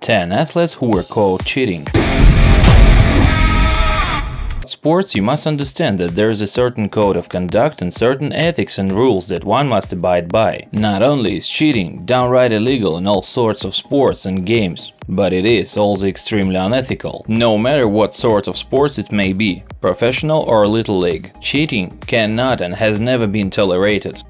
10 athletes who were caught cheating. Sports, you must understand that there is a certain code of conduct and certain ethics and rules that one must abide by. Not only is cheating downright illegal in all sorts of sports and games, but it is also extremely unethical. No matter what sort of sports it may be, professional or little league, cheating cannot and has never been tolerated.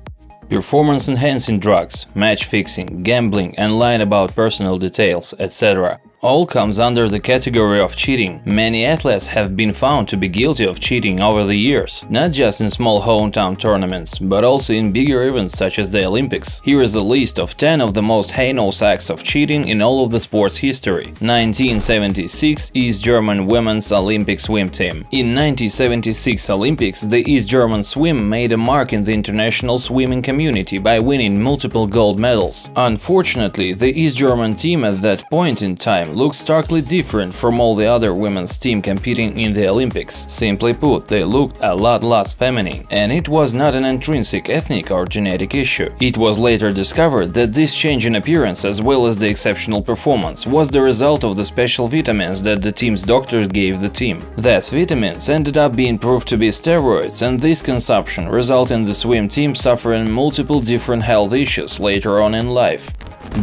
Performance-enhancing drugs, match-fixing, gambling and lying about personal details, etc. all comes under the category of cheating. Many athletes have been found to be guilty of cheating over the years, not just in small hometown tournaments, but also in bigger events such as the Olympics. Here is a list of 10 of the most heinous acts of cheating in all of the sports history. 1976 East German Women's Olympic Swim Team. In 1976 Olympics, the East German swim made a mark in the international swimming community by winning multiple gold medals. Unfortunately, the East German team at that point in time looked starkly different from all the other women's team competing in the Olympics. Simply put, they looked a lot less feminine. And it was not an intrinsic ethnic or genetic issue. It was later discovered that this change in appearance as well as the exceptional performance was the result of the special vitamins that the team's doctors gave the team. These vitamins ended up being proved to be steroids, and this consumption resulted in the swim team suffering multiple different health issues later on in life.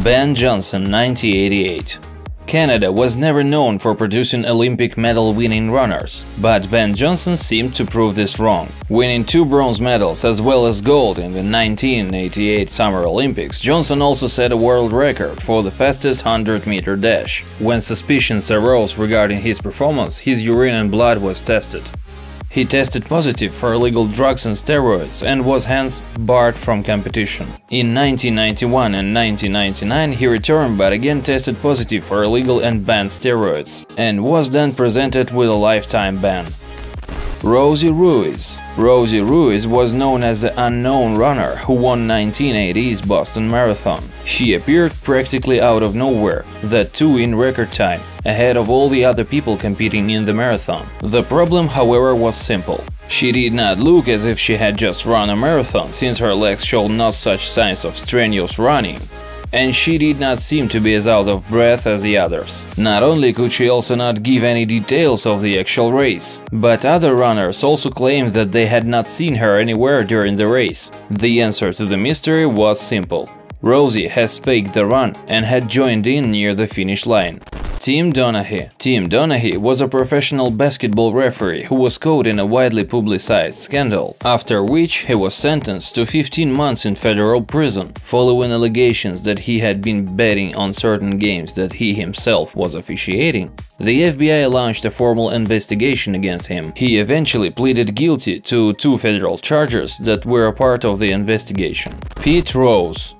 Ben Jonson, 1988. Canada was never known for producing Olympic medal-winning runners, but Ben Jonson seemed to prove this wrong. Winning 2 bronze medals as well as gold in the 1988 Summer Olympics, Jonson also set a world record for the fastest 100-meter dash. When suspicions arose regarding his performance, his urine and blood was tested. He tested positive for illegal drugs and steroids and was hence barred from competition. In 1991 and 1999 he returned but again tested positive for illegal and banned steroids, and was then presented with a lifetime ban. Rosie Ruiz. Rosie Ruiz was known as the unknown runner who won 1980's Boston Marathon. She appeared practically out of nowhere, that too in record time, ahead of all the other people competing in the marathon. The problem, however, was simple. She did not look as if she had just run a marathon, since her legs showed no such signs of strenuous running, and she did not seem to be as out of breath as the others. Not only could she also not give any details of the actual race, but other runners also claimed that they had not seen her anywhere during the race. The answer to the mystery was simple. Rosie has faked the run and had joined in near the finish line. Tim Donaghy. Tim Donaghy was a professional basketball referee who was caught in a widely publicized scandal, after which he was sentenced to 15 months in federal prison, following allegations that he had been betting on certain games that he himself was officiating. The FBI launched a formal investigation against him. He eventually pleaded guilty to 2 federal charges that were a part of the investigation. Pete Rose.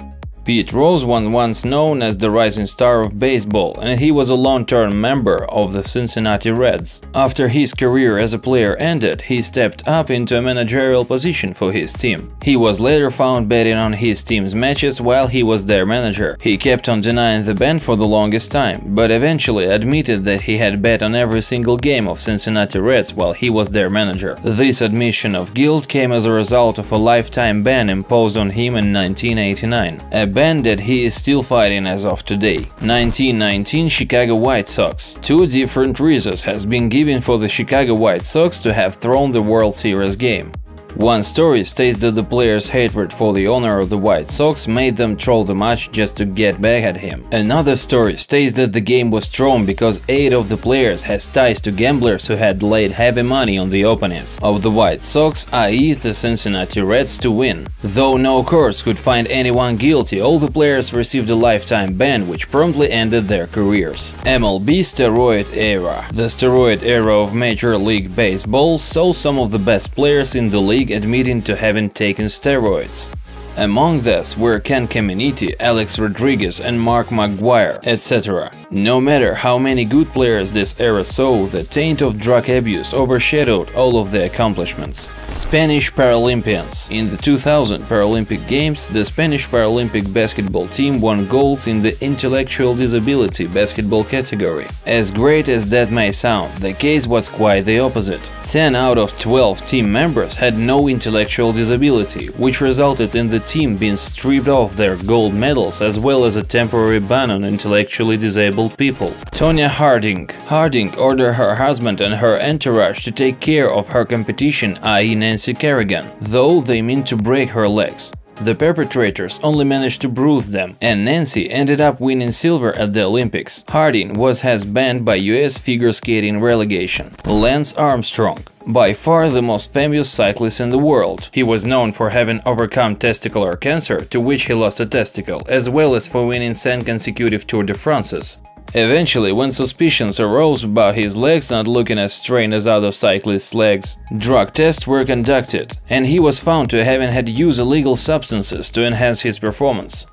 Pete Rose was once known as the rising star of baseball, and he was a long-term member of the Cincinnati Reds. After his career as a player ended, he stepped up into a managerial position for his team. He was later found betting on his team's matches while he was their manager. He kept on denying the ban for the longest time, but eventually admitted that he had bet on every single game of Cincinnati Reds while he was their manager. This admission of guilt came as a result of a lifetime ban imposed on him in 1989. A ban that he is still fighting as of today. 1919 Chicago White Sox. 2 different reasons has been given for the Chicago White Sox to have thrown the World Series game. One story states that the players' hatred for the owner of the White Sox made them troll the match just to get back at him. Another story states that the game was thrown because 8 of the players has ties to gamblers who had laid heavy money on the opponents of the White Sox, i.e. the Cincinnati Reds, to win. Though no courts could find anyone guilty, all the players received a lifetime ban, which promptly ended their careers. MLB Steroid Era. The steroid era of Major League Baseball saw some of the best players in the league admitting to having taken steroids. Among these were Ken Caminiti, Alex Rodriguez and Mark McGwire, etc. No matter how many good players this era saw, the taint of drug abuse overshadowed all of their accomplishments. Spanish Paralympians. In the 2000 Paralympic Games, the Spanish Paralympic basketball team won golds in the intellectual disability basketball category. As great as that may sound, the case was quite the opposite. 10 out of 12 team members had no intellectual disability, which resulted in the team being stripped of their gold medals as well as a temporary ban on intellectually disabled people. Tonya Harding. Harding ordered her husband and her entourage to take care of her competition, i.e. Nancy Kerrigan, though they meant to break her legs. The perpetrators only managed to bruise them, and Nancy ended up winning silver at the Olympics. Harding has banned by US figure skating relegation. Lance Armstrong. By far the most famous cyclist in the world. He was known for having overcome testicular cancer, to which he lost a testicle, as well as for winning 10 consecutive Tour de France's. Eventually, when suspicions arose about his legs not looking as straight as other cyclists' legs, drug tests were conducted, and he was found to have had used illegal substances to enhance his performance.